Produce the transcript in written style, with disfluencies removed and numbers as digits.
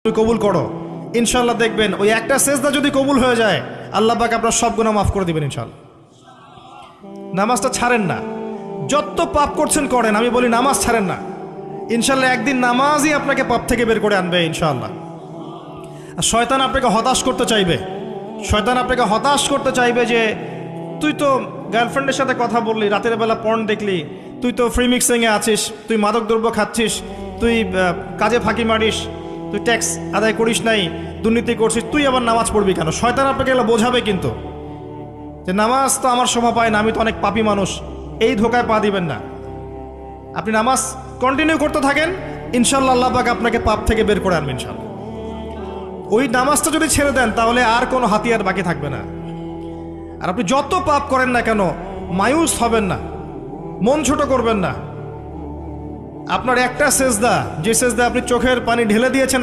তুমি কবুল করো, ইনশাল্লাহ দেখবেন ওই একটা সেজদা যদি কবুল হয়ে যায় আল্লাহ পাক আপনার সব গুনাহ মাফ করে দিবেন ইনশাল্লাহ। নামাজটা ছাড়েন না, যত পাপ করছেন করেন, আমি বলি নামাজ ছাড়েন না, ইনশাল্লাহ একদিন নামাজই আপনাকে পাপ থেকে বের করে আনবে ইনশাল্লাহ। আর শয়তান আপনাকে হতাশ করতে চাইবে, শয়তান আপনাকে হতাশ করতে চাইবে যে তুই তো গার্লফ্রেন্ডের সাথে কথা বললি, রাতের বেলা পর্ন দেখলি, তুই তো ফ্রি মিক্সিংয়ে আছিস, তুই মাদকদ্রব্য খাচ্ছিস, তুই কাজে ফাঁকি মারিস, তুই ট্যাক্স আদায় করিস নাই, দুর্নীতি করছিস, তুই আবার নামাজ পড়বি কেন? শয়তান আপনাকে এগুলো বোঝাবে কিন্তু যে নামাজ তো আমার শোভা পায় না, আমি তো অনেক পাপী মানুষ। এই ধোকায় পা দিবেন না, আপনি নামাজ কন্টিনিউ করতে থাকেন, ইনশাল্লাহ আল্লাহ পাক আপনাকে পাপ থেকে বের করে আনবেন ইনশাল্লাহ। ওই নামাজটা যদি ছেড়ে দেন তাহলে আর কোনো হাতিয়ার বাকি থাকবে না। আর আপনি যত পাপ করেন না কেন মায়ুস হবেন না, মন ছোট করবেন না। আপনার একটা সেজদা, যে সেজদা আপনি চোখের পানি ঢেলে দিয়েছেন